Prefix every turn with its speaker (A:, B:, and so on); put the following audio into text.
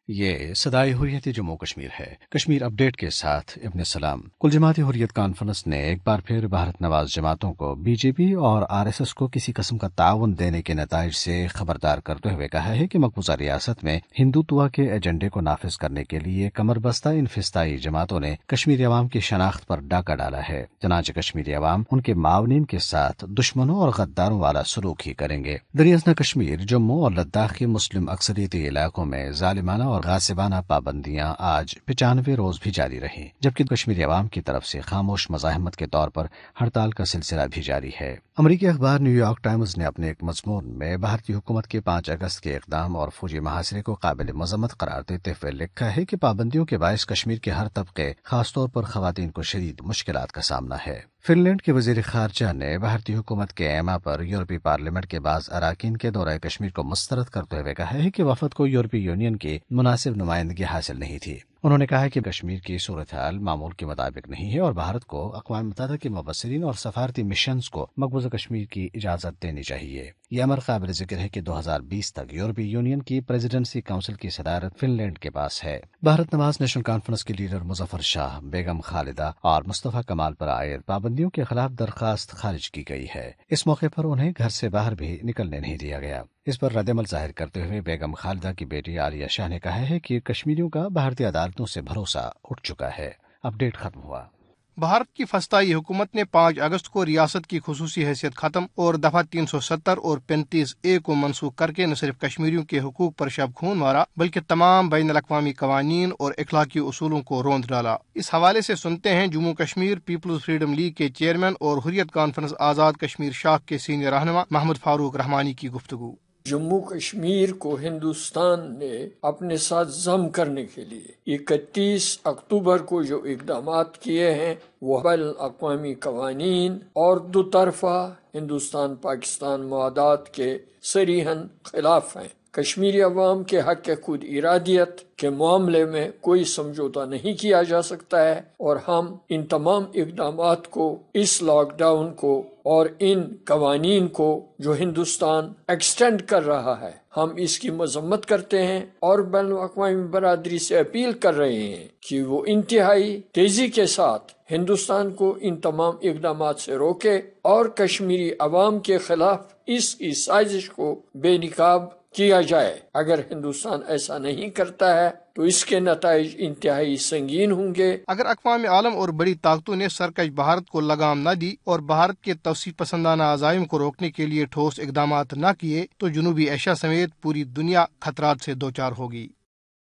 A: یہ صدائے حریت جموں کشمیر ہے۔ کشمیر اپ ڈیٹ کے ساتھ ابن سلام۔ کل جماعت حریت کانفرنس نے ایک بار پھر بھارت نواز جماعتوں کو بی جے پی اور RSS کو کسی قسم کا تعاون دینے کے نتائج سے خبردار کرتے ہوئے کہا ہے کہ مقبوضہ ریاست میں ہندوتوا کے ایجنڈے کو نافذ کرنے کے لیے کمر بستہ ان فسطائی جماعتوں نے کشمیری عوام کی شناخت پر ڈاکہ ڈالا ہے، چنانچہ کشمیری عوام ان کے معاونین کے ساتھ دشمنوں اور غداروں والا سلوک ہی کریں گے۔ دریازنہ کشمیر، جموں اور لداخ کے مسلم اکثریتی علاقوں میں ظالمانہ اور غاصبانہ پابندیاں آج 95 روز بھی جاری رہیں، جبکہ کشمیری عوام کی طرف سے خاموش مزاحمت کے طور پر ہڑتال کا سلسلہ بھی جاری ہے۔ امریکی اخبار نیو یارک ٹائمز نے اپنے ایک مضمون میں بھارتی حکومت کے 5 اگست کے اقدام اور فوجی محاصرے کو قابل مذمت قرار دیتے ہوئے لکھا ہے کہ پابندیوں کے باعث کشمیر کے ہر طبقے، خاص طور پر خواتین کو شدید مشکلات کا سامنا ہے۔ فن لینڈ کے وزیر خارجہ نے بھارتی حکومت کے ایما پر یورپی پارلیمنٹ کے بعض اراکین کے دورہ کشمیر کو مسترد کرتے ہوئے کہا ہے کہ وفد کو یورپی یونین کی مناسب نمائندگی حاصل نہیں تھی۔ انہوں نے کہا کہ کشمیر کی صورتحال معمول کے مطابق نہیں ہے اور بھارت کو اقوام متحدہ کے مبصرین اور سفارتی مشنز کو مقبوضہ کشمیر کی اجازت دینی چاہیے۔ یہ امر قابل ذکر ہے کہ 2020 تک یورپی یونین کی پریزیڈنسی کونسل کی صدارت فن لینڈ کے پاس ہے۔ بھارت نواز نیشنل کانفرنس کے لیڈر مظفر شاہ، بیگم خالدہ اور مصطفیٰ کمال پر عائد پابندیوں کے خلاف درخواست خارج کی گئی ہے۔ اس موقع پر انہیں گھر سے باہر بھی نکلنے نہیں دیا گیا۔ اس پر رد عمل ظاہر کرتے ہوئے بیگم خالدہ کی بیٹی عالیہ شاہ نے کہا ہے کہ کشمیریوں کا بھارتی عدالتوں سے بھروسہ اٹھ چکا ہے۔ اپ ڈیٹ ختم ہوا۔
B: بھارت کی فسطائی حکومت نے 5 اگست کو ریاست کی خصوصی حیثیت ختم اور دفعہ 370 اور 35A کو منسوخ کر کے نہ صرف کشمیریوں کے حقوق پر شب خون مارا بلکہ تمام بین الاقوامی قوانین اور اخلاقی اصولوں کو روند ڈالا۔ اس حوالے سے سنتے ہیں Jammu Kashmir peoples freedom league کے چیئرمین اور حریت کانفرنس آزاد کشمیر شاخ کے سینئر رہنما محمد فاروق رحمانی کی گفتگو۔
C: جموں کشمیر کو ہندوستان نے اپنے ساتھ ضم کرنے کے لیے 31 اکتوبر کو جو اقدامات کیے ہیں وہ بین الاقوامی قوانین اور دو طرفہ ہندوستان پاکستان معاہدات کے صریحاً خلاف ہیں۔ کشمیری عوام کے حق خود ارادیت کے معاملے میں کوئی سمجھوتہ نہیں کیا جا سکتا ہے اور ہم ان تمام اقدامات کو، اس لاک ڈاؤن کو اور ان قوانین کو جو ہندوستان ایکسٹینڈ کر رہا ہے، ہم اس کی مذمت کرتے ہیں اور بین الاقوامی برادری سے اپیل کر رہے ہیں کہ وہ انتہائی تیزی کے ساتھ ہندوستان کو ان تمام اقدامات سے روکے اور کشمیری عوام کے خلاف اس کی سازش کو بے نقاب کیا جائے۔ اگر ہندوستان ایسا نہیں کرتا ہے تو اس کے نتائج انتہائی سنگین ہوں گے۔
B: اگر اقوام عالم اور بڑی طاقتوں نے سرکش بھارت کو لگام نہ دی اور بھارت کے توسیع پسندانہ عزائم کو روکنے کے لیے ٹھوس اقدامات نہ کیے تو جنوبی ایشیا سمیت پوری دنیا خطرات سے دوچار ہوگی۔